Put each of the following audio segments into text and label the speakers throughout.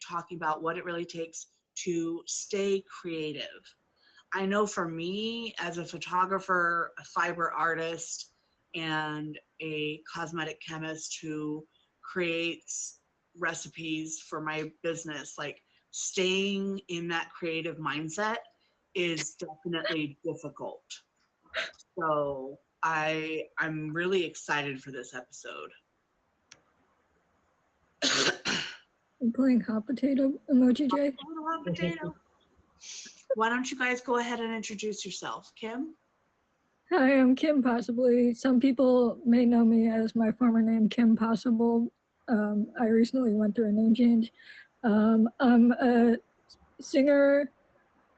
Speaker 1: talking about what it really takes to stay creative. I know for me, as a photographer, a fiber artist, and a cosmetic chemist who creates recipes for my business, like staying in that creative mindset is definitely difficult. So I'm really excited for this episode.
Speaker 2: I'm playing hot potato emoji, Jay.
Speaker 1: Little hot potato. Why don't you guys go ahead and introduce yourself, Kim?
Speaker 2: Hi, I'm Kim Possibly. Some people may know me as my former name, Kim Possible. I recently went through a name change. I'm a singer.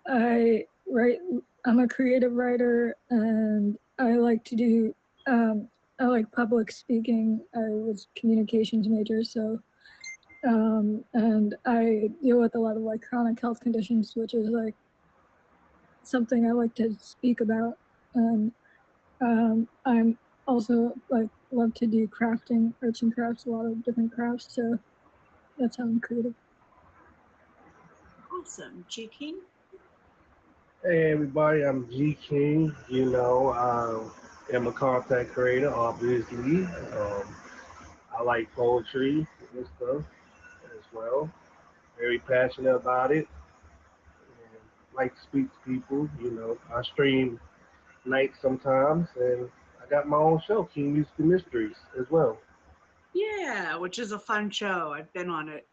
Speaker 2: I write. I'm a creative writer, and I like to do. I like public speaking. I was communications major, so and I deal with a lot of like chronic health conditions, which is like something I like to speak about. And I'm also like love to do crafting, arts and crafts, a lot of different crafts. So that's how I'm creative.
Speaker 1: Awesome. G King?
Speaker 3: Hey everybody, I'm G King. I'm a content creator, obviously. I like poetry and stuff as well. Very passionate about it. And like to speak to people. I stream nights sometimes, and I got my own show, King Musical Mysteries, as well.
Speaker 1: Yeah, which is a fun show. I've been on it.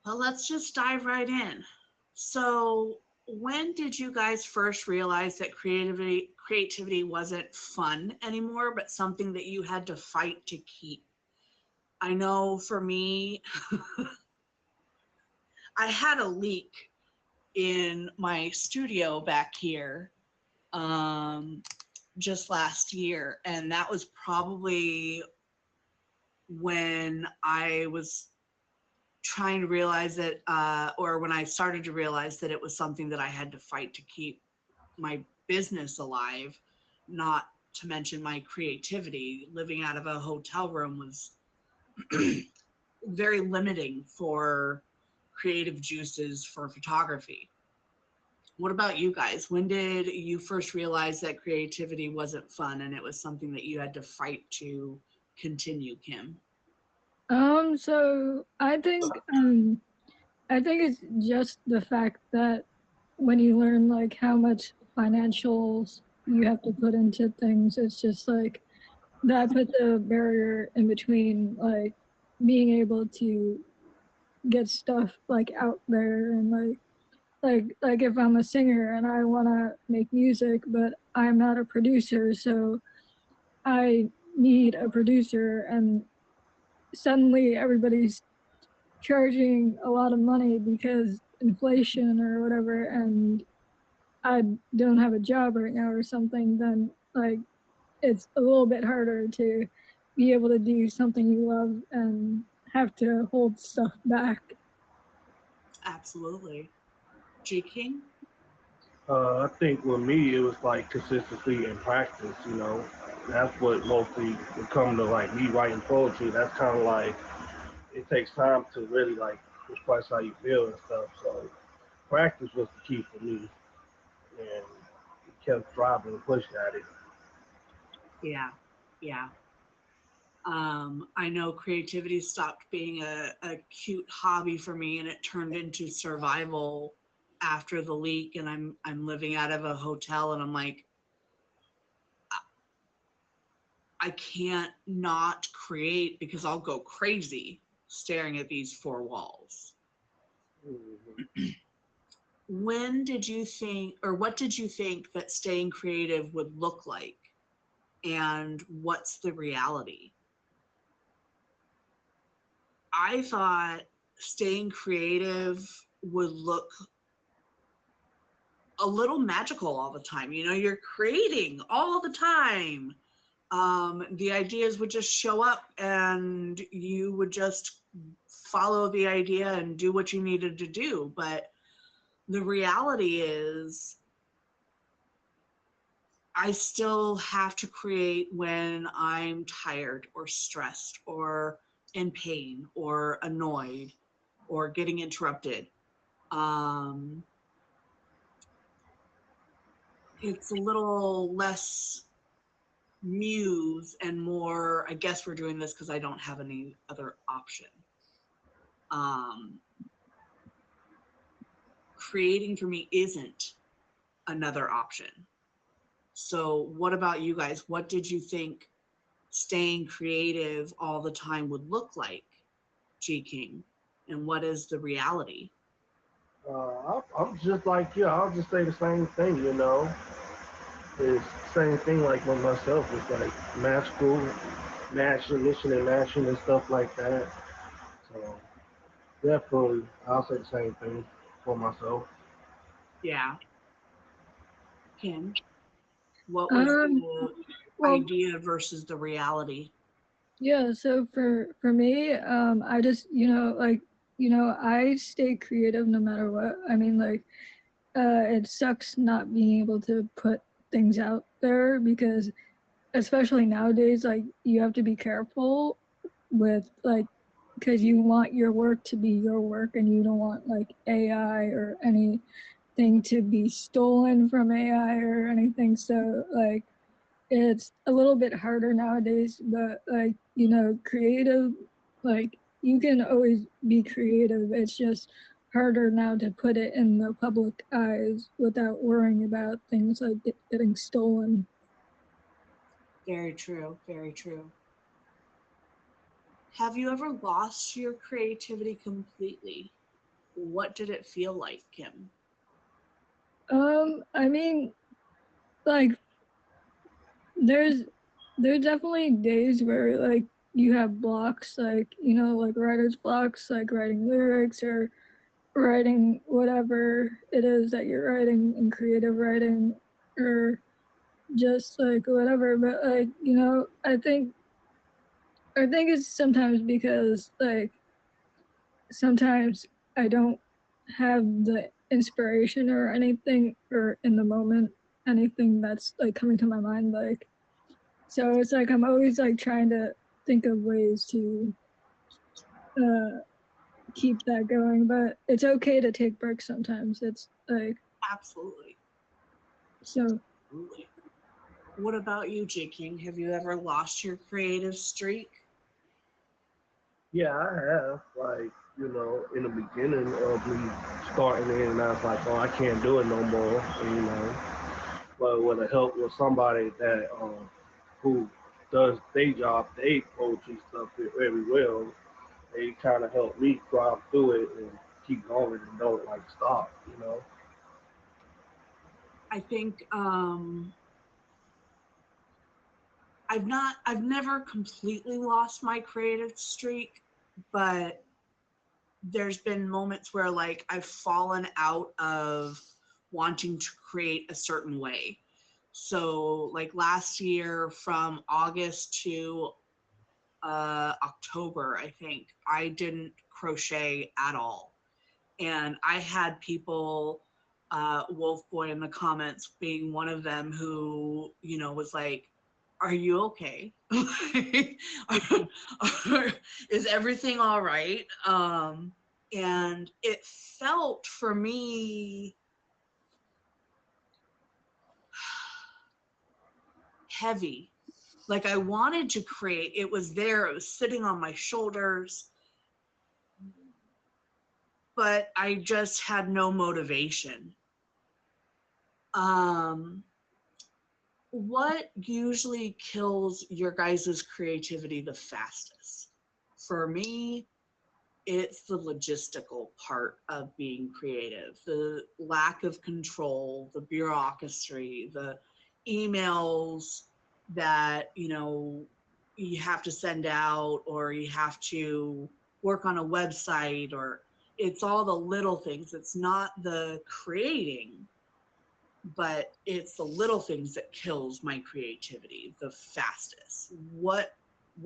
Speaker 1: Well, let's just dive right in. So, when did you guys first realize that creativity wasn't fun anymore, but something that you had to fight to keep? I know for me, I had a leak in my studio back here um, just last year, and that was probably when I was trying to realize that, or when I started to realize that it was something that I had to fight to keep my business alive, not to mention my creativity. Living out of a hotel room was very limiting for creative juices for photography. What about you guys? When did you first realize that creativity wasn't fun and it was something that you had to fight to continue, Kim?
Speaker 2: So I think it's just the fact that when you learn like how much financials you have to put into things, it's just like that puts a barrier in between like being able to get stuff like out there and like if I'm a singer and I want to make music but I'm not a producer, so I need a producer, and suddenly everybody's charging a lot of money because inflation or whatever, and I don't have a job right now or something, then like it's a little bit harder to be able to do something you love and have to hold stuff back.
Speaker 1: Absolutely. G King?
Speaker 3: I think with me, it was like consistency and practice. That's what mostly would come to like me writing poetry. That's kind of like it takes time to really like express how you feel and stuff. So practice was the key for me, and kept driving and pushing at it.
Speaker 1: Yeah. Yeah. I know creativity stopped being a cute hobby for me and it turned into survival after the leak, and I'm living out of a hotel and I'm like, I can't not create because I'll go crazy staring at these four walls.
Speaker 3: Mhm.
Speaker 1: When did you think, or what did you think that staying creative would look like? And what's the reality? I thought staying creative would look a little magical all the time. You know, you're creating all the time. The ideas would just show up and you would just follow the idea and do what you needed to do. But the reality is, I still have to create when I'm tired or stressed or in pain or annoyed or getting interrupted. It's a little less muse and more, I guess we're doing this because I don't have any other option. Creating for me isn't another option. So what about you guys? What did you think staying creative all the time would look like, G King? And what is the reality?
Speaker 3: I'm just like you. I'll just say the same thing, you know. It's the same thing like with myself. It's like magical, mission and matching and stuff like that. So definitely, I'll say the same thing for myself.
Speaker 1: Yeah. Kim, what was
Speaker 2: Um,
Speaker 1: the
Speaker 2: well,
Speaker 1: idea versus the reality?
Speaker 2: yeah, so for me, I just, like, I stay creative no matter what. I mean, like, it sucks not being able to put things out there because especially nowadays, like, you have to be careful with, like, because you want your work to be your work and you don't want like AI or anything to be stolen from AI or anything. So like it's a little bit harder nowadays, but like, creative, like you can always be creative. It's just harder now to put it in the public eyes without worrying about things like getting stolen.
Speaker 1: Very true, very true. Have you ever lost your creativity completely? What did it feel like, Kim?
Speaker 2: I mean, like there's there's definitely days where like you have blocks, like like writer's blocks, like writing lyrics or writing whatever it is that you're writing in creative writing or just like whatever. But like I think it's sometimes because like sometimes I don't have the inspiration or anything or in the moment anything that's like coming to my mind, like so it's like I'm always like trying to think of ways to uh keep that going, but it's okay to take breaks sometimes. It's like
Speaker 1: Absolutely.
Speaker 2: so
Speaker 1: Absolutely. What about you, J. King? Have you ever lost your creative streak?
Speaker 3: Yeah, I have. Like, in the beginning of me starting it, and I was like, oh, I can't do it no more, But with the help with somebody that who does their job, they poetry stuff very well, they kind of help me drive through it and keep going and don't like stop.
Speaker 1: I think I've never completely lost my creative streak, but there's been moments where like I've fallen out of wanting to create a certain way. So like last year from August to October, I think I didn't crochet at all. And I had people, Wolf Boy in the comments being one of them who, was like, are you okay? Is everything all right? And it felt for me heavy. Like I wanted to create, it was there, it was sitting on my shoulders, but I just had no motivation. Um, what usually kills your guys' creativity the fastest? For me, it's the logistical part of being creative, the lack of control, the bureaucracy, the emails that, you have to send out or you have to work on a website, or it's all the little things. It's not the creating, but it's the little things that kills my creativity the fastest. What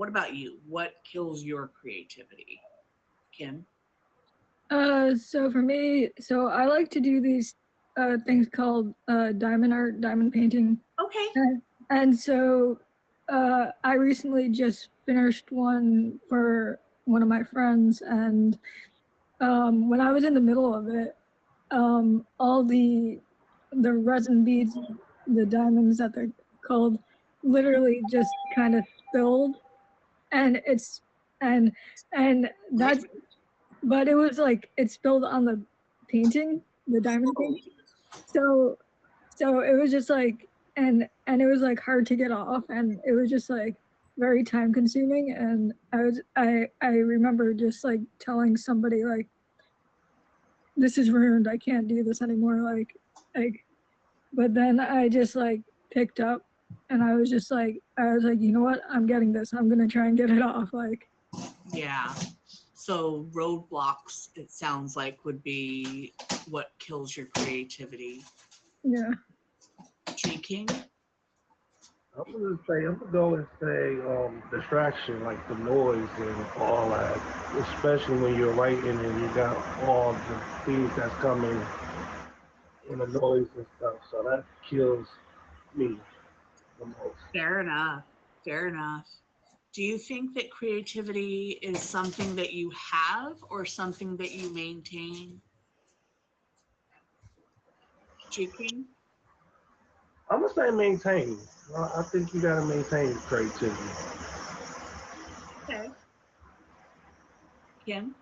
Speaker 1: about you? What kills your creativity, Kim?
Speaker 2: so for me, so I like to do these things called diamond art, diamond painting.
Speaker 1: Okay.
Speaker 2: And so I recently just finished one for one of my friends, and when I was in the middle of it, all the resin beads, the diamonds that they're called, literally just kind of spilled, and it's and and that's but it was like it spilled on the painting, the diamond painting. So it was just like and it was like hard to get off, and it was just like very time consuming, and I remember just like telling somebody like, this is ruined, I can't do this anymore, like but then I just like picked up, and I was like, you know what, I'm getting this, I'm gonna try and get it off, like.
Speaker 1: Yeah. So roadblocks, it sounds like, would be what kills your creativity.
Speaker 2: Yeah.
Speaker 1: G King?
Speaker 3: I'm gonna go and say distraction, like the noise and all that, especially when you're writing and you got all the things that's coming and the noise and stuff. So that kills me the most.
Speaker 1: Fair enough. Fair enough. Do you think that creativity is something that you have or something that you maintain? G King?
Speaker 3: I'm gonna say maintain. I think you gotta maintain creativity.
Speaker 1: Okay. Kim?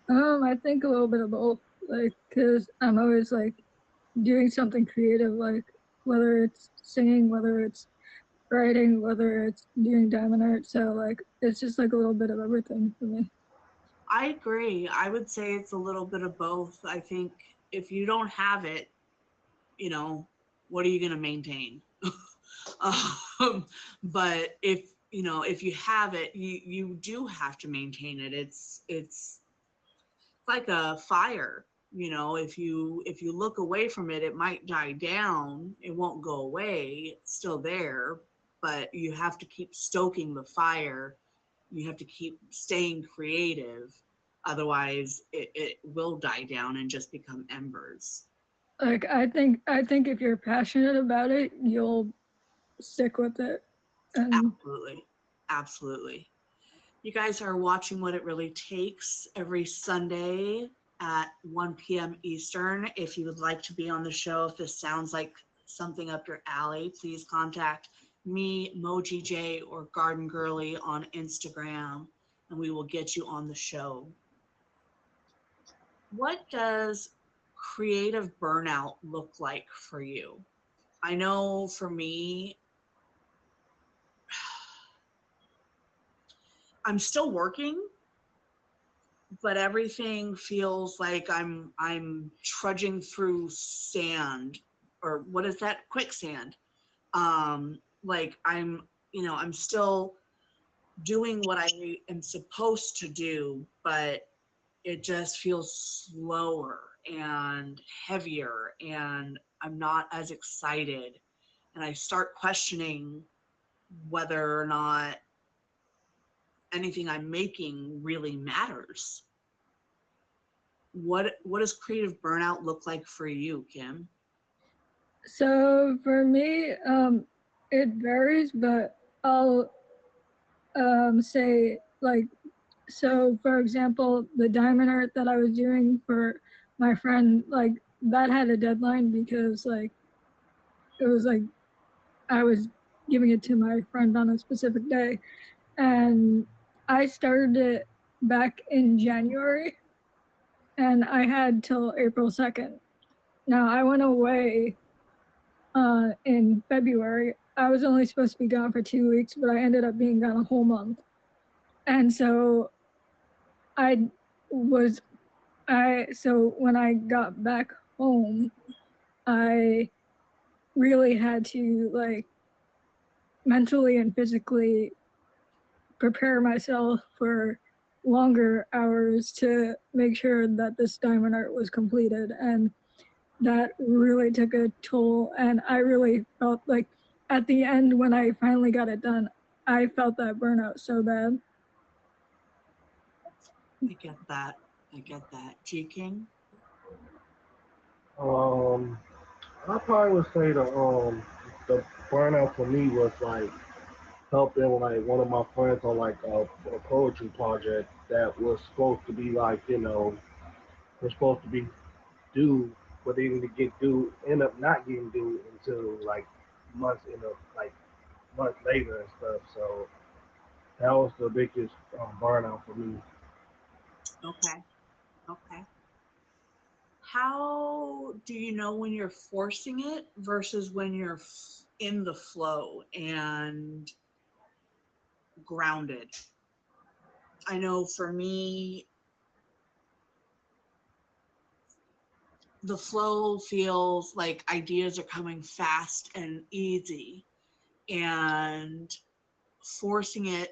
Speaker 2: I think a little bit of both, like, cause I'm always like doing something creative, like whether it's singing, whether it's writing, whether it's doing diamond art. So like, it's just like a little bit of everything for me.
Speaker 1: I agree. I would say it's a little bit of both. I think if you don't have it, you know, what are you going to maintain? But if you have it, you do have to maintain it. It's like a fire. If you look away from it, it might die down. It won't go away. It's still there, but you have to keep stoking the fire. You have to keep staying creative. Otherwise, it will die down and just become embers.
Speaker 2: Like, I think if you're passionate about it, you'll stick with it. And
Speaker 1: Absolutely. Absolutely. You guys are watching What It Really Takes every Sunday at 1 p.m. Eastern. If you would like to be on the show, if this sounds like something up your alley, please contact me, Moji J, or Garden Girly on Instagram, and we will get you on the show. What does creative burnout look like for you? I know for me, I'm still working, but everything feels like I'm trudging through sand, or what is that, quicksand. Like I'm still doing what I am supposed to do, but it just feels slower and heavier, and I'm not as excited, and I start questioning whether or not anything I'm making really matters. What does creative burnout look like for you, Kim?
Speaker 2: so for me, it varies, but I'll say like, so for example, the diamond art that I was doing for my friend, like that had a deadline because like it was like I was giving it to my friend on a specific day, and I started it back in January, and I had till April 2nd. Now I went away in February. I was only supposed to be gone for 2 weeks, but I ended up being gone a whole month. And so I was so when I got back home, I really had to like mentally and physically prepare myself for longer hours to make sure that this diamond art was completed, and that really took a toll, and I really felt like at the end when I finally got it done, I felt that burnout so bad.
Speaker 1: I get that. I get that. G King?
Speaker 3: I probably would say the burnout for me was like helping like one of my friends on like a poetry project that was supposed to be like, was supposed to be due, but they didn't get due, end up not getting due until like months, like months later and stuff. So that was the biggest burnout for me.
Speaker 1: Okay. Okay. How do you know when you're forcing it versus when you're in the flow and grounded? I know for me, the flow feels like ideas are coming fast and easy, and forcing it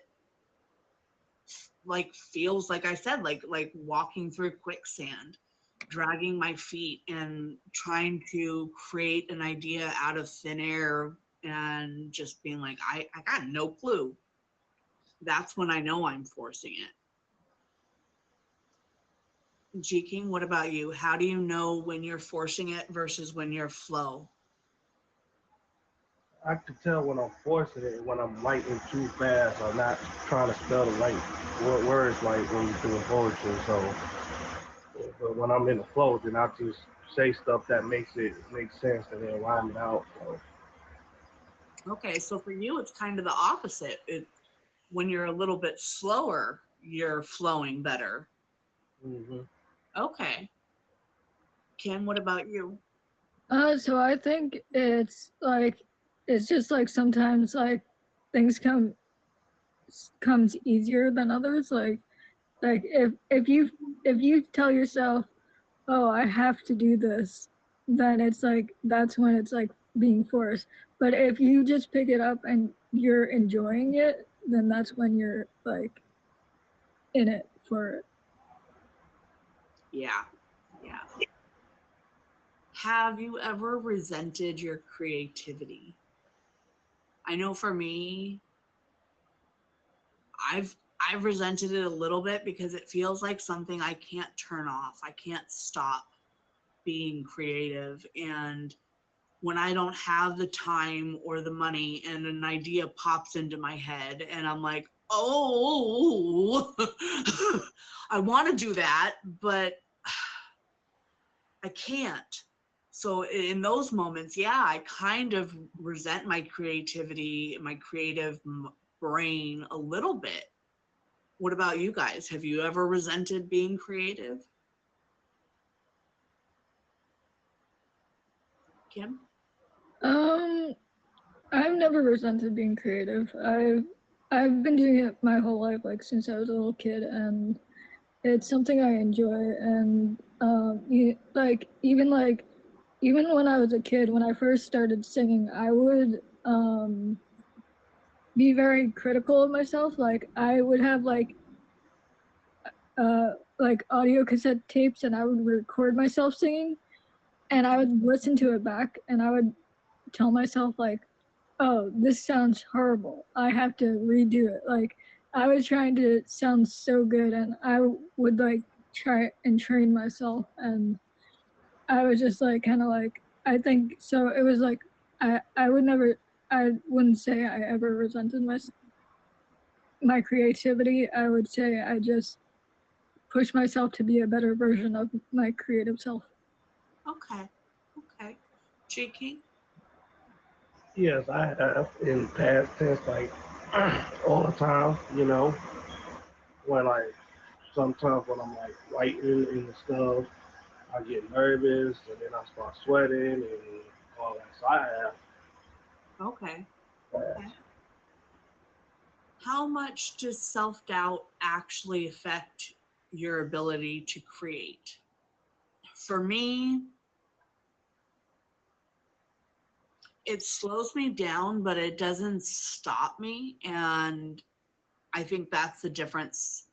Speaker 1: like feels like I said, like walking through quicksand, dragging my feet and trying to create an idea out of thin air and just being like, I got no clue. That's when I know I'm forcing it. G King, what about you? How do you know when you're forcing it versus when you're flow?
Speaker 3: I could tell when I'm forcing it, when I'm writing too fast or not trying to spell the right words like when you're doing poetry. So, but when I'm in the flow, then I just say stuff that makes it make sense and then rhyme it out. So,
Speaker 1: Okay, so for you, it's kind of the opposite. When you're a little bit slower, you're flowing better.
Speaker 3: hmm
Speaker 1: Okay. Kim, what about you?
Speaker 2: So I think it's just like sometimes like things comes easier than others. Like if you tell yourself, oh, I have to do this, then it's like that's when it's like being forced. But if you just pick it up and you're enjoying it, then that's when you're like in it for it.
Speaker 1: Yeah, yeah. Have you ever resented your creativity? I know for me, I've I've resented it a little bit because it feels like something I can't turn off. I can't stop being creative, and when I don't have the time or the money and an idea pops into my head and I'm like, "Oh, I want to do that, but I can't." So in those moments, yeah, I kind of resent my creativity, my creative brain a little bit. What about you guys? Have you ever resented being creative? Kim?
Speaker 2: Um, I've never resented being creative. I've been doing it my whole life, like since I was a little kid, and it's something I enjoy. And even when I was a kid, when I first started singing, I would be very critical of myself. Like I would have uh like audio cassette tapes, and I would record myself singing, and I would listen to it back, and I would tell myself like, oh, this sounds horrible, I have to redo it. Like I was trying to sound so good, and I would like try and train myself, and I was just like kind of like, I think so it was like I would never, I wouldn't say I ever resented my creativity. I would say I just push myself to be a better version of my creative self.
Speaker 1: Okay. Okay. J.K.?
Speaker 3: yes, I have in past tense, like all the time, when like sometimes when I'm like writing and stuff, I get nervous and then I start sweating and all that. So I have
Speaker 1: Okay.
Speaker 3: that.
Speaker 1: Okay. How much does self-doubt actually affect your ability to create? For me, it slows me down, but it doesn't stop me. And I think that's the difference,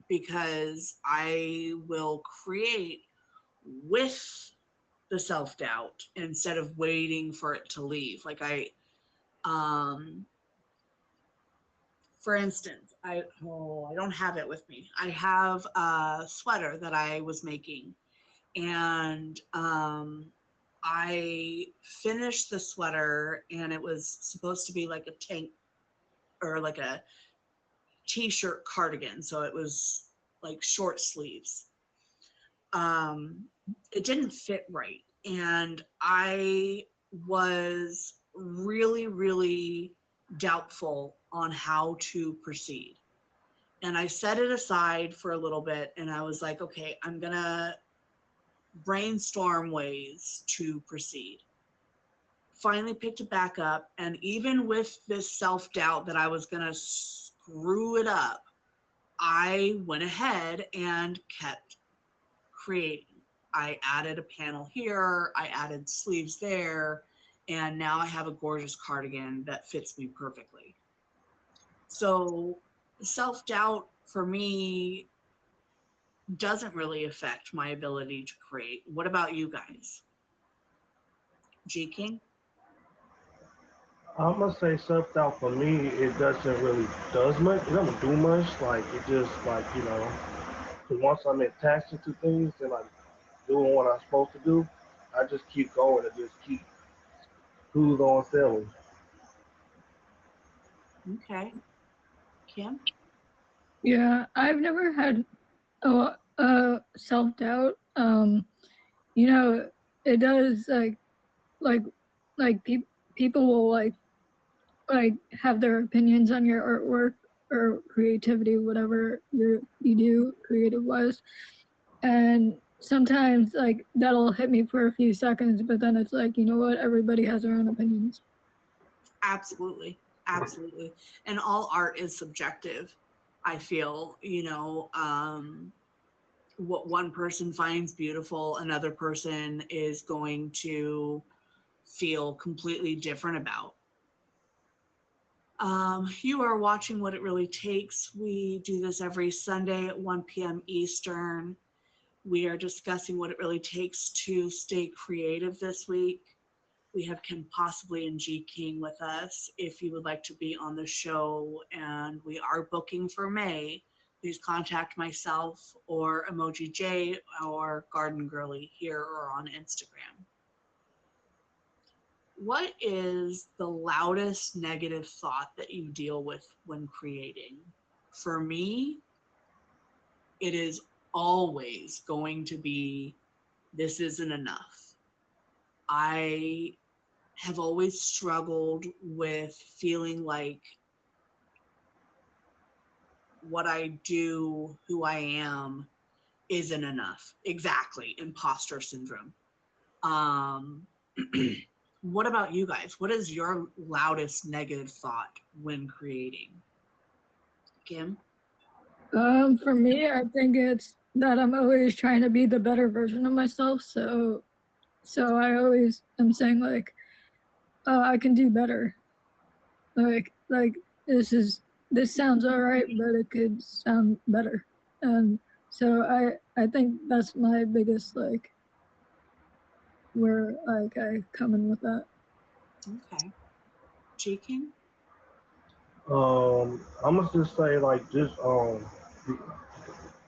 Speaker 1: because I will create with the self doubt instead of waiting for it to leave. Um, for instance, I don't have it with me. I have a sweater that I was making, and I finished the sweater, and it was supposed to be like a tank or like a t-shirt cardigan. So it was like short sleeves. It didn't fit right. And I was really, really doubtful on how to proceed. And I set it aside for a little bit and I was like, okay, I'm going to brainstorm ways to proceed. Finally picked it back up. And even with this self-doubt that I was going to screw it up, I went ahead and kept creating. I added a panel here, I added sleeves there, and now I have a gorgeous cardigan that fits me perfectly. So self-doubt for me doesn't really affect my ability to create. What about you guys? G King?
Speaker 3: I'm gonna say self-doubt for me, it doesn't really does much. It doesn't do much. Like it just like, you know, 'cause once I'm attached to things and I'm doing what I'm supposed to do, I just keep going and just keep who's on sailing.
Speaker 1: Okay. Kim?
Speaker 2: Yeah, I've never had self-doubt. You know, it does like like people will like have their opinions on your artwork or creativity, whatever you do creative wise. And sometimes like that'll hit me for a few seconds, but then it's like, you know what, everybody has their own opinions.
Speaker 1: Absolutely. Absolutely. And all art is subjective. I feel, what one person finds beautiful, another person is going to feel completely different about. You are watching What It Really Takes. We do this every Sunday at 1 p.m. Eastern. We are discussing what it really takes to stay creative this week. We have Kim Possibly and G King with us. If you would like to be on the show, and we are booking for May, please contact myself or Emoji J or Garden Girly here or on Instagram. What is the loudest negative thought that you deal with when creating? For me, it is always going to be, this isn't enough. I have always struggled with feeling like what I do, who I am, isn't enough. Exactly, imposter syndrome. Um, what about you guys? What is your loudest negative thought when creating? Kim?
Speaker 2: For me, I think it's that I'm always trying to be the better version of myself. So I always am saying like, oh, I can do better. Like this sounds all right, but it could sound better. And so I think that's my biggest like where like I come in with that.
Speaker 1: Okay. G King?
Speaker 3: I'm gonna just say like just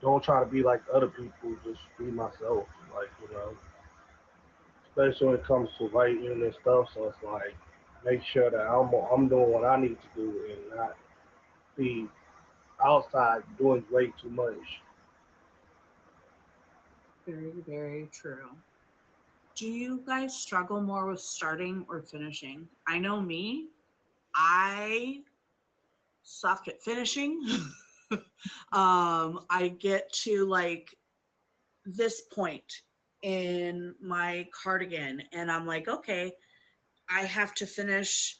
Speaker 3: don't try to be like other people. Just be myself. Like, you know, especially when it comes to writing and stuff. So it's like make sure that I'm doing what I need to do and not be outside doing way too much.
Speaker 1: Very, very true. Do you guys struggle more with starting or finishing? I know me, I suck at finishing. I get to like this point in my cardigan and I'm like, okay, I have to finish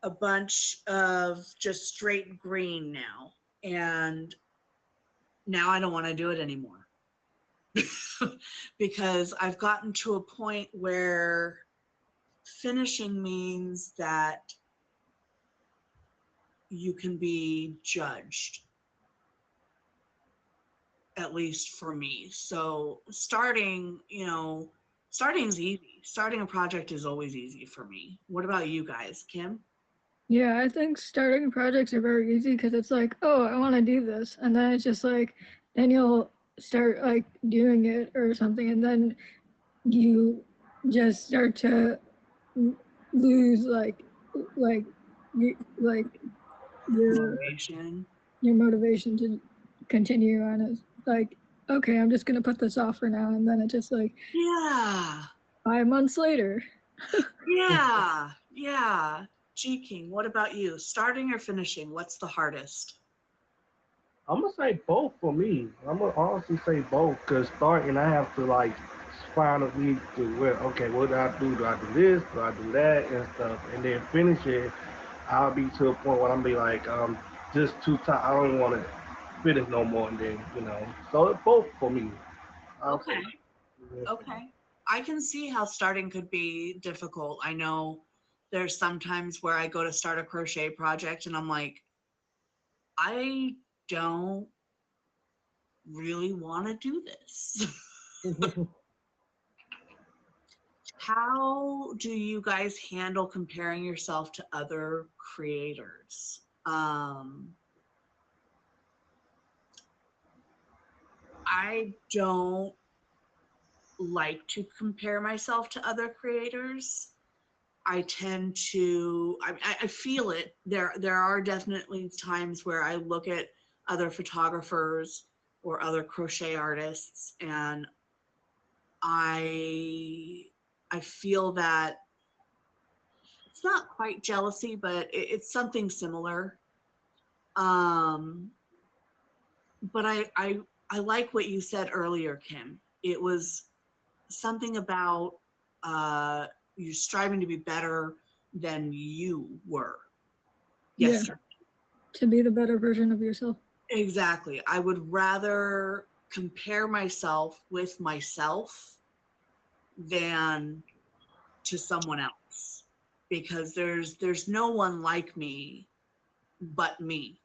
Speaker 1: a bunch of just straight green now. And now I don't want to do it anymore. Because I've gotten to a point where finishing means that you can be judged, at least for me. So starting is easy. Starting a project is always easy for me. What about you guys, Kim?
Speaker 2: Yeah, I think starting projects are very easy because it's like, oh, I want to do this, and then it's just like, then you'll start like doing it or something, and then you just start to lose like you like your
Speaker 1: Motivation.
Speaker 2: your motivation to continue on is like, okay, I'm just gonna put this off for now, and then it just like
Speaker 1: Yeah.
Speaker 2: 5 months later.
Speaker 1: Yeah. Yeah. G King, what about you? Starting or finishing? What's the hardest?
Speaker 3: I'm gonna say both for me. I'm gonna honestly say both because starting, I have to like finally to where okay, what do I do? Do I do this? Do I do that and stuff? And then finishing, I'll be to a point where I'm be like, just too tired. I don't want to finish no more. And then so it's both for me. I'll say.
Speaker 1: Okay. Okay. I can see how starting could be difficult. I know there's sometimes where I go to start a crochet project and I'm like, I don't really want to do this. How do you guys handle comparing yourself to other creators? I don't like to compare myself to other creators. I tend to, I feel it. There are definitely times where I look at other photographers or other crochet artists, and I I feel that it's not quite jealousy, but it's something similar. Um, but I like what you said earlier, Kim. It was something about uh, you striving to be better than you were
Speaker 2: Yeah,
Speaker 1: yesterday.
Speaker 2: to be the better version of yourself.
Speaker 1: Exactly. I would rather compare myself with myself than to someone else because there's no one like me but me.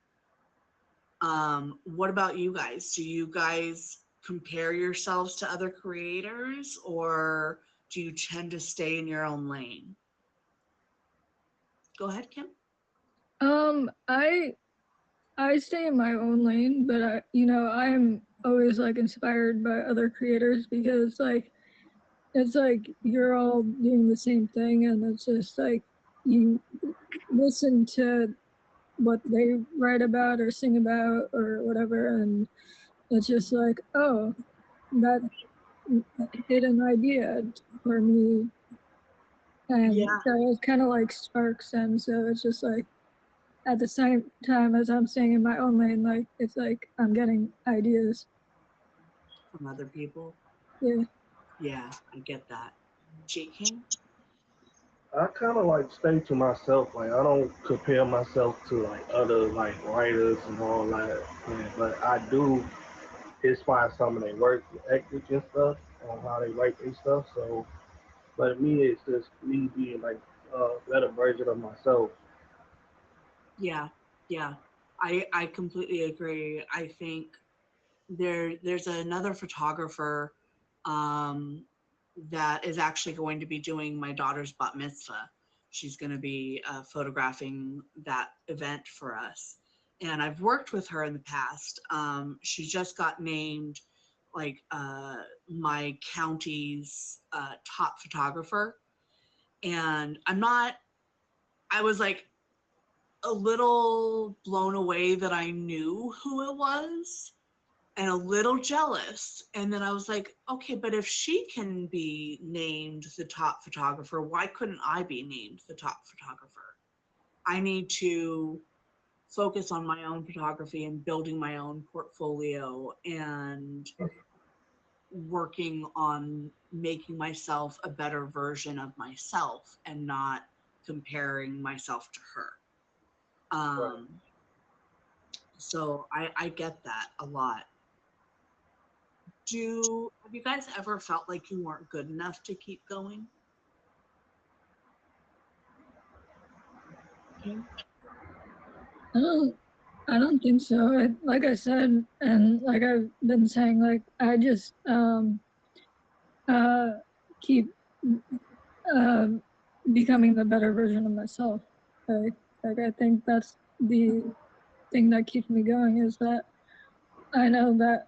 Speaker 1: What about you guys? Do you guys compare yourselves to other creators or do you tend to stay in your own lane? Go ahead, Kim.
Speaker 2: I stay in my own lane, but I'm always like inspired by other creators because like it's like you're all doing the same thing, and it's just like you listen to what they write about or sing about or whatever, and it's just like, oh, that hit an idea for me, and
Speaker 1: Yeah,
Speaker 2: so it's kind of like sparks, and so it's just like at the same time as I'm staying in my own lane, like it's like I'm getting ideas.
Speaker 1: from other people.
Speaker 2: Yeah,
Speaker 1: Yeah, I get that. G King?
Speaker 3: I kind of like stay to myself. Like I don't compare myself to like other like writers and all that. Yeah, but I do inspire some of their work ethic and stuff on how they write their stuff. So, but me, it's just me being like a better version of myself.
Speaker 1: Yeah, yeah. I completely agree. I think there's another photographer um, that is actually going to be doing my daughter's bat mitzvah. She's going to be photographing that event for us. And I've worked with her in the past. She just got named like my county's top photographer. And I was like a little blown away that I knew who it was and a little jealous. And then I was like, okay, but if she can be named the top photographer, why couldn't I be named the top photographer? I need to focus on my own photography and building my own portfolio and working on making myself a better version of myself and not comparing myself to her.
Speaker 3: Right.
Speaker 1: Um, so I get that a lot. Have you guys ever felt like you weren't good enough to keep going? Okay.
Speaker 2: I don't I don't think so. Like I said, and like I've been saying, like I just uh keep uh becoming the better version of myself. Like like I think that's the thing that keeps me going is that I know that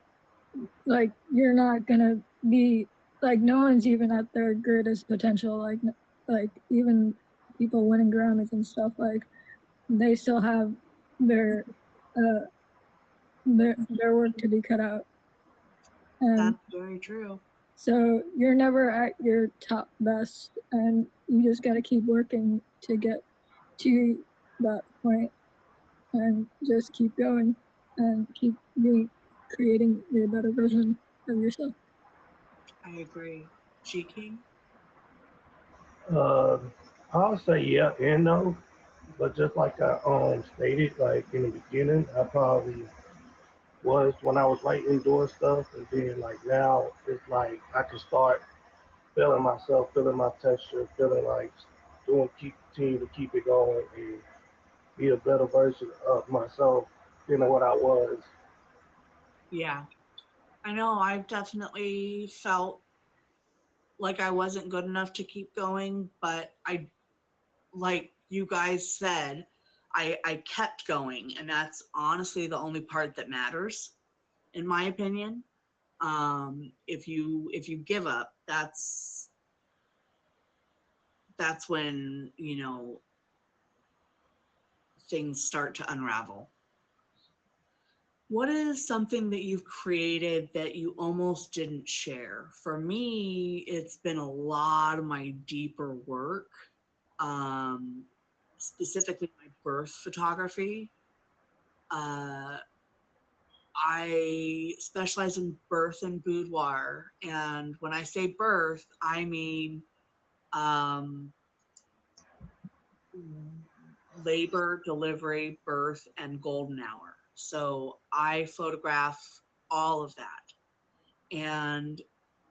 Speaker 2: like you're not gonna be like no one's even at their greatest potential. Like even people winning Grammys and stuff, like they still have their uh, their work to be cut out. And
Speaker 1: That's very true.
Speaker 2: so you're never at your top best, and you just got to keep working to get to that point, and just keep going and keep creating a better version of yourself.
Speaker 1: I agree. G King?
Speaker 3: Uh, I'll say yeah and no, but just like I stated, like in the beginning, I probably was when I was writing doing stuff, and then like now it's like I can start feeling myself, feeling my texture, feeling like doing keep continue to keep it going and be a better version of myself than what I was.
Speaker 1: Yeah. I know I've definitely felt like I wasn't good enough to keep going, but I, like you guys said, I kept going, and that's honestly the only part that matters, in my opinion. If you give up, that's when, things start to unravel. What is something that you've created that you almost didn't share? For me, it's been a lot of my deeper work, um, specifically my birth photography. Uh, I specialize in birth and boudoir. And when I say birth, I mean um, labor, delivery, birth, and golden hour. So I photograph all of that. And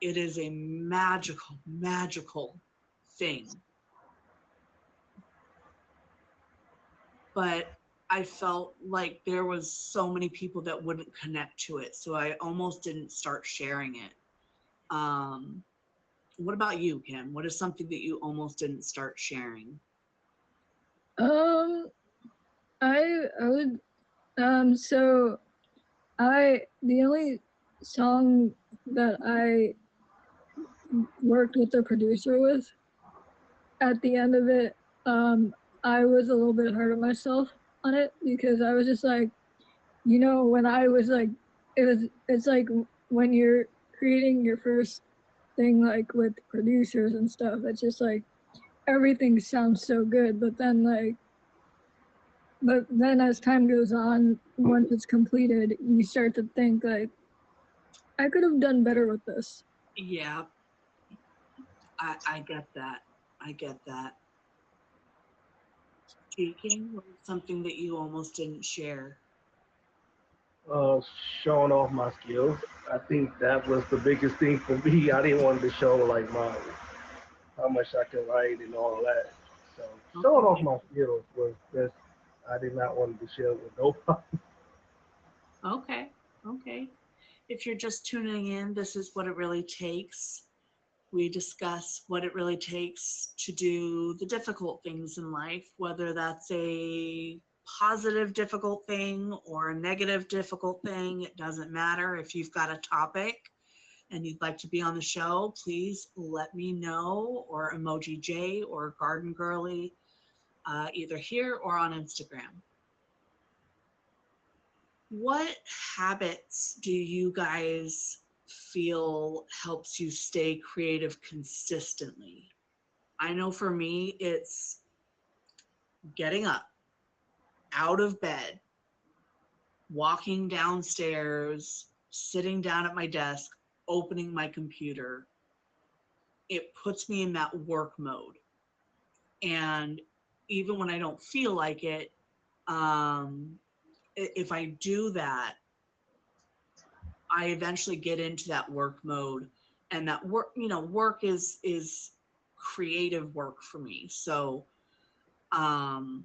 Speaker 1: it is a magical, magical thing. But I felt like there was so many people that wouldn't connect to it. So I almost didn't start sharing it. Um, what about you, Kim? What is something that you almost didn't start sharing?
Speaker 2: Um, I would so I the only song that I worked with the producer with at the end of it, I was a little bit hard on myself on it because I was just like, when I was like, it's like when you're creating your first thing, like with producers and stuff, it's just like everything sounds so good, but then as time goes on, once it's completed, you start to think like, I could have done better with this.
Speaker 1: Yeah, I get that. I get that. Speaking, what is something that you almost didn't share?
Speaker 3: Uh, Showing off my skills. I think that was the biggest thing for me. I didn't want to show like my how much I can write and all that. So showing off
Speaker 1: Okay.
Speaker 3: my skills was just I did not want to share with nobody.
Speaker 1: Okay. Okay. If you're just tuning in, this is what it really takes. We discuss what it really takes to do the difficult things in life, whether that's a positive difficult thing or a negative difficult thing. It doesn't matter. If you've got a topic and you'd like to be on the show, please let me know, or Emoji J or Garden Girly, either here or on Instagram. What habits do you guys feel helps you stay creative consistently? I know for me, it's getting up out of bed, walking downstairs, sitting down at my desk, opening my computer. It puts me in that work mode. And even when I don't feel like it, um, if I do that, I eventually get into that work mode. And that work, work is creative work for me. So um,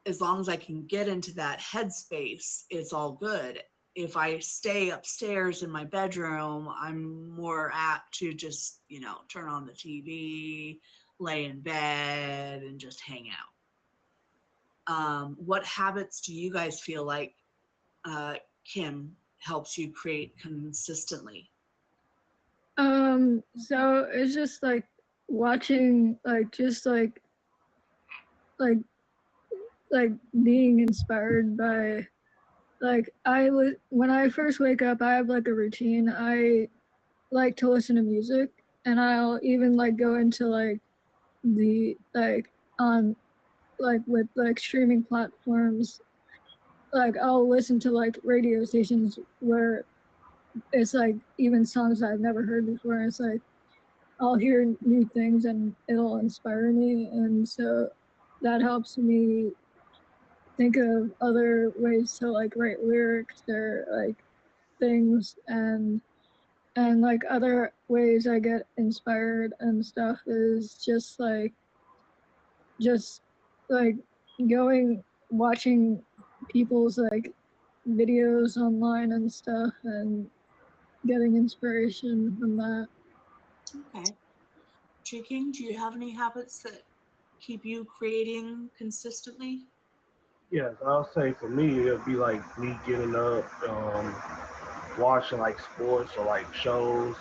Speaker 1: as long as I can get into that headspace, it's all good. If I stay upstairs in my bedroom, I'm more apt to just, turn on the TV, lay in bed, and just hang out. What habits do you guys feel like, uh, Kim, helps you create consistently?
Speaker 2: So it's just like watching, like just like like being inspired by like when I first wake up, I have like a routine. I like to listen to music, and I'll even like go into like the like on like with like streaming platforms. Like I'll listen to like radio stations where it's like even songs I've never heard before. It's like I'll hear new things and it'll inspire me, and so that helps me think of other ways to like write lyrics or like things, and like other ways I get inspired and stuff is just like going watching people's like videos online and stuff and getting inspiration from that.
Speaker 1: Okay. King, do you have any habits that keep you creating consistently?
Speaker 3: Yes, I'll say for me, it'll be like me getting up, watching like sports or like shows,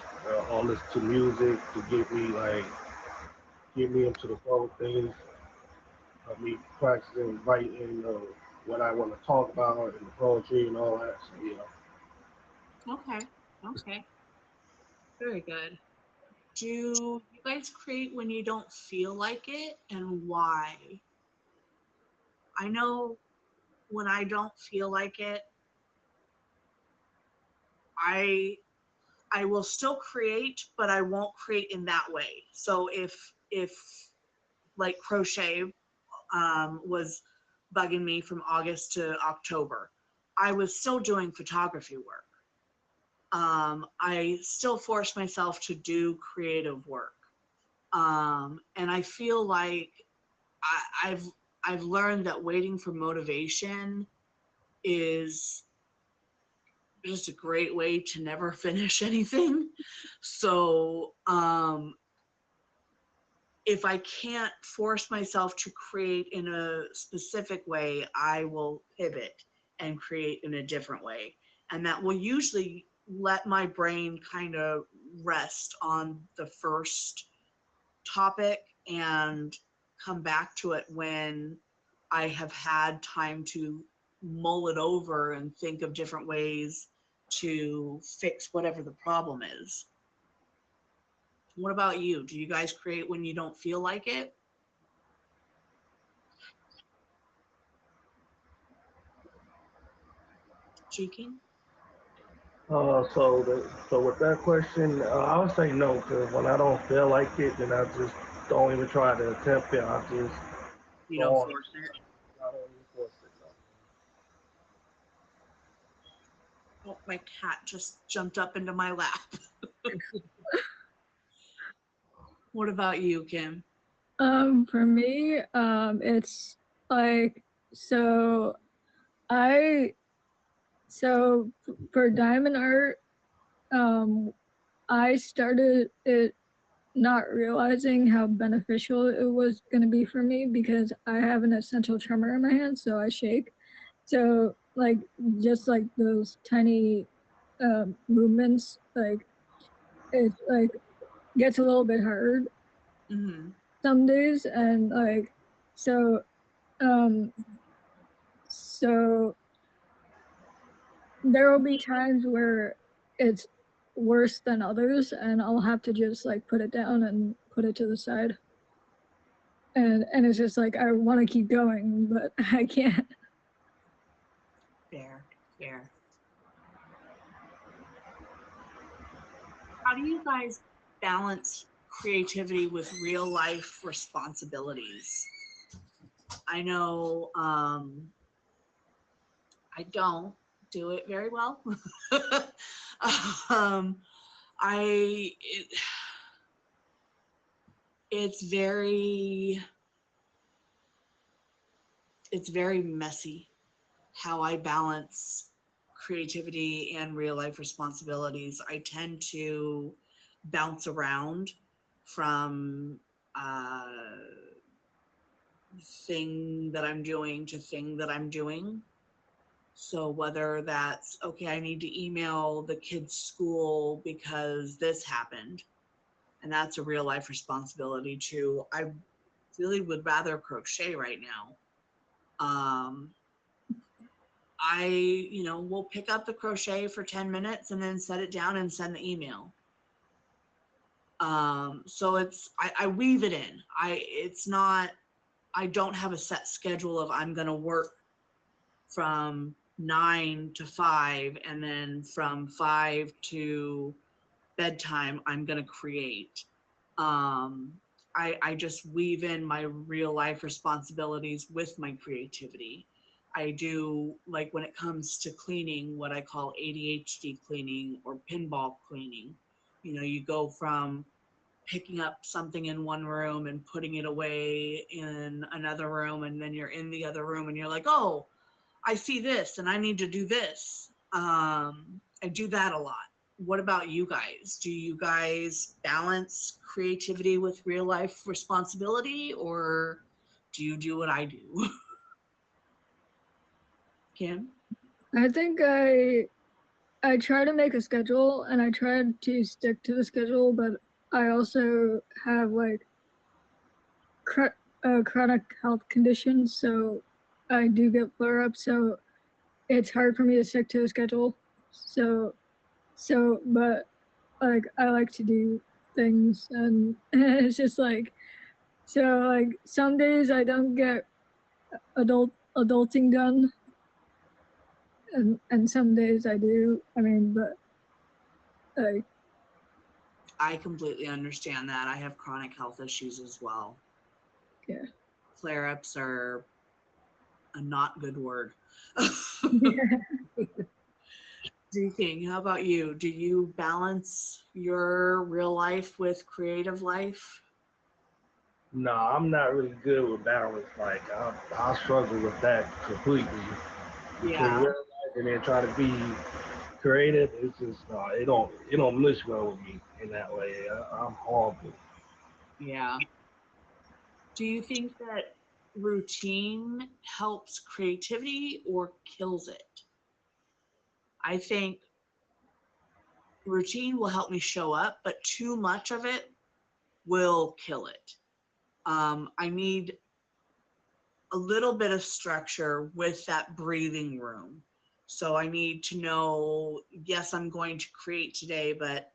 Speaker 3: or listen to music to get me into the flow of things. Me practicing writing what I want to talk about and the poetry and all that. So yeah.
Speaker 1: Okay. Okay. Very good. Do you guys create when you don't feel like it, and why? I know when I don't feel like it, I I will still create, but I won't create in that way. So if like crochet was bugging me from August to October, I was still doing photography work. I still force myself to do creative work. And I feel like I, I've I've learned that waiting for motivation is just a great way to never finish anything. So if I can't force myself to create in a specific way, I will pivot and create in a different way. And that will usually let my brain kind of rest on the first topic and come back to it when I have had time to mull it over and think of different ways to fix whatever the problem is. What about you? Do you guys create when you don't feel like it? Cheeking?
Speaker 3: So with that question, I would say no, because when I don't feel like it, then I just don't even try to attempt it. I just
Speaker 1: You
Speaker 3: go
Speaker 1: don't
Speaker 3: on.
Speaker 1: force it.
Speaker 3: I don't even force it.
Speaker 1: Oh, my cat just jumped up into my lap. What about you, Kim?
Speaker 2: For me, it's like so I so for diamond art, um, I started it not realizing how beneficial it was going to be for me because I have an essential tremor in my hand, so I shake. So like just like those tiny movements, like it like gets a little bit hard
Speaker 1: Mm-hmm.
Speaker 2: some days, and like so um so there will be times where it's worse than others, and I'll have to just like put it down and put it to the side. And it's just like I want to keep going, but I can't.
Speaker 1: Fair, fair. How do you guys balance creativity with real life responsibilities? I know I don't do it very well. um, it, it's very messy how I balance creativity and real life responsibilities. I tend to bounce around from uh, thing that I'm doing to thing that I'm doing. So whether that's okay, I need to email the kids' school because this happened, and that's a real life responsibility too. I really would rather crochet right now. Um, will pick up the crochet for 10 minutes and then set it down and send the email. So I weave it in. I don't have a set schedule of I'm going to work from 9 to 5 and then from 5 to bedtime I'm going to create. I just weave in my real life responsibilities with my creativity. I do, like, when it comes to cleaning, what I call ADHD cleaning or pinball cleaning. You go from picking up something in one room and putting it away in another room, and then you're in the other room and you're like, oh, I see this and I need to do this. I do that a lot. What about you guys? Do you guys balance creativity with real life responsibility, or do you do what I do? Kim?
Speaker 2: I think I try to make a schedule and I try to stick to the schedule, but I also have like chronic health conditions, so I do get flare-ups, so it's hard for me to stick to a schedule. But like I like to do things, and it's just like, so like some days I don't get adulting done, and some days I do. I mean, but like,
Speaker 1: I completely understand that. I have chronic health issues as well.
Speaker 2: yeah.
Speaker 1: Flare-ups are a not good word. King, how about you? Do you balance your real life with creative life?
Speaker 3: No, I'm not really good with balance. Like I struggle with that completely between
Speaker 1: Yeah,
Speaker 3: real life and then trying to be creative. It's just it don't mesh well with me in that way. I'm horrible.
Speaker 1: yeah. Do you think that routine helps creativity or kills it? I think routine will help me show up, but too much of it will kill it. I need a little bit of structure with that breathing room. So I need to know, yes, I'm going to create today, but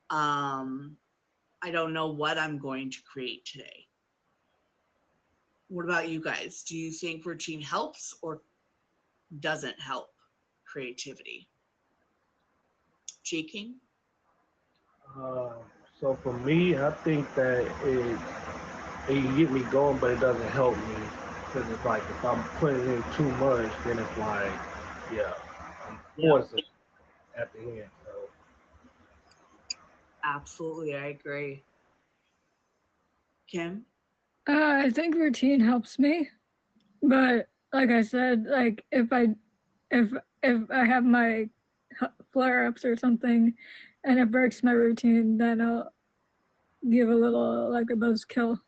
Speaker 1: I don't know what I'm going to create today. What about you guys? Do you think routine helps or doesn't help creativity? Cheeking?
Speaker 3: Uh, so for me, I think that it can get me going, but it doesn't help me because it's like if I'm putting in too much, then it's like, yeah, I'm
Speaker 1: Yep,
Speaker 3: forcing at the end. So
Speaker 1: absolutely. I agree. Kim?
Speaker 2: I think routine helps me, but like I said, like if if I have my flare-ups or something, and it breaks my routine, then I'll give a little like a buzzkill.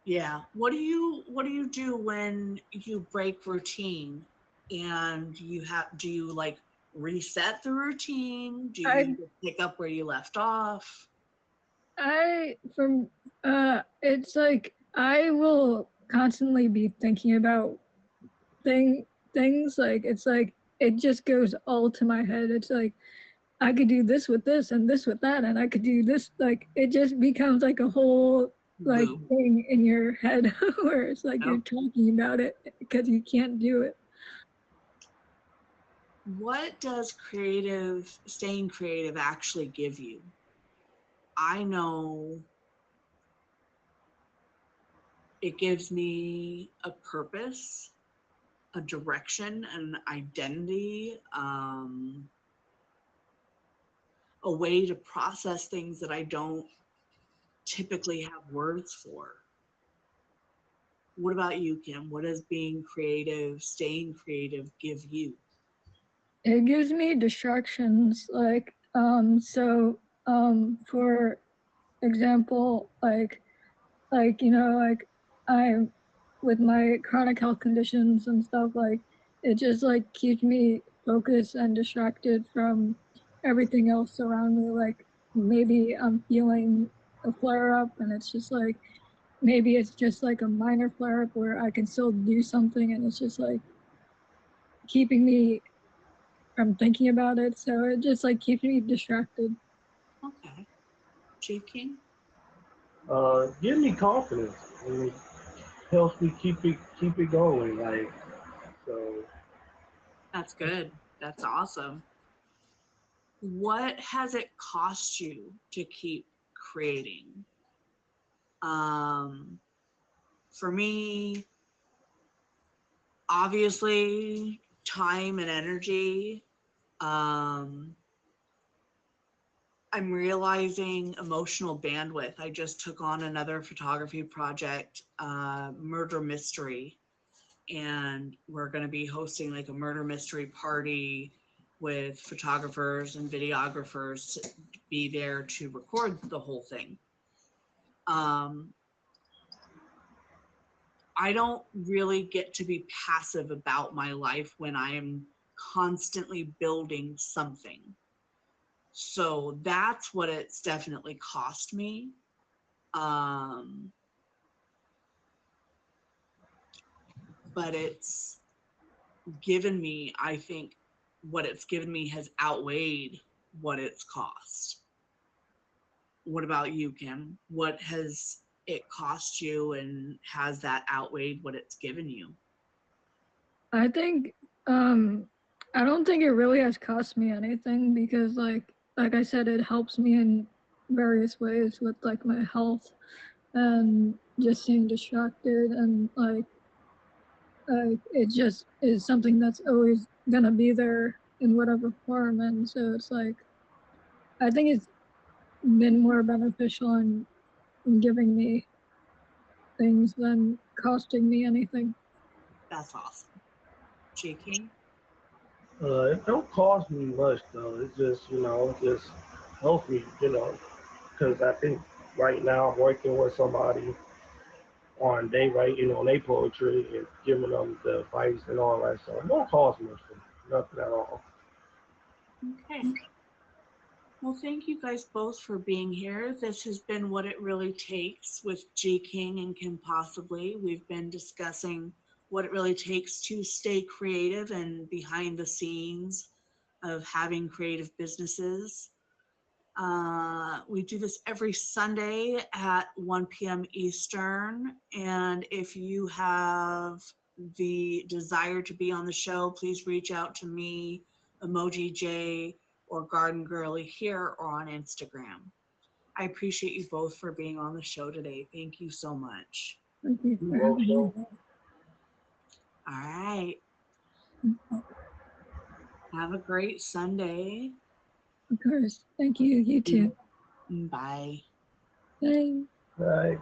Speaker 1: Yeah. What do you do when you break routine and do you like reset the routine? Do
Speaker 2: I
Speaker 1: you pick up where you left off?
Speaker 2: I from it's like I will constantly be thinking about things, like it's like it just goes all to my head. It's like I could do this with this and this with that, and I could do this. Like it just becomes like a whole like
Speaker 1: Loop.
Speaker 2: thing in your head where it's like you're
Speaker 1: Yep.
Speaker 2: talking about it because you can't do it.
Speaker 1: What does staying creative actually give you? I know it gives me a purpose, a direction, an identity, a way to process things that I don't typically have words for. What about you, Kim? What does being creative, staying creative give you?
Speaker 2: It gives me distractions, like for example, like I'm with my chronic health conditions and stuff, like it just like keeps me focused and distracted from everything else around me. Like maybe I'm feeling a flare up and it's just like maybe it's just like a minor flare up where I can still do something and it's just like keeping me from thinking about it. So it just like keeps me distracted.
Speaker 1: Okay. Chief King?
Speaker 3: Give me confidence. It helps me keep it going. Like so.
Speaker 1: That's good. That's awesome. What has it cost you to keep creating? For me, obviously, time and energy. Um, I'm realizing emotional bandwidth. I just took on another photography project, murder mystery, and we're going to be hosting like a murder mystery party with photographers and videographers to be there to record the whole thing. I don't really get to be passive about my life when I am constantly building something. So that's what it's definitely cost me. But it's given me, I think what it's given me has outweighed what it's cost. What about you, Kim? What has it cost you, and has that outweighed what it's given you?
Speaker 2: I think I don't think it really has cost me anything because like I said, it helps me in various ways with like my health and just being distracted and like it just is something that's always gonna be there in whatever form. And so it's like I think it's been more beneficial in giving me things than costing me anything.
Speaker 1: That's awesome. J.K.?
Speaker 3: It don't cost me much though. It just just helps me, because I think right now I'm working with somebody on they writing on their poetry and giving them the advice and all that. So it don't cost much for me, nothing at all.
Speaker 1: Okay. Well, thank you guys both for being here. This has been What It Really Takes with G King and Kim Possibly. We've been discussing what it really takes to stay creative and behind the scenes of having creative businesses. We do this every Sunday at 1 p.m. Eastern. And if you have the desire to be on the show, please reach out to me, Emoji J, or Garden Girly here or on Instagram. I appreciate you both for being on the show today. Thank you so much.
Speaker 2: Thank you for
Speaker 3: Well,
Speaker 2: having me.
Speaker 3: so
Speaker 1: All right. Have a great Sunday.
Speaker 2: Of course. Thank you. You too.
Speaker 1: Bye.
Speaker 2: Bye.
Speaker 3: right.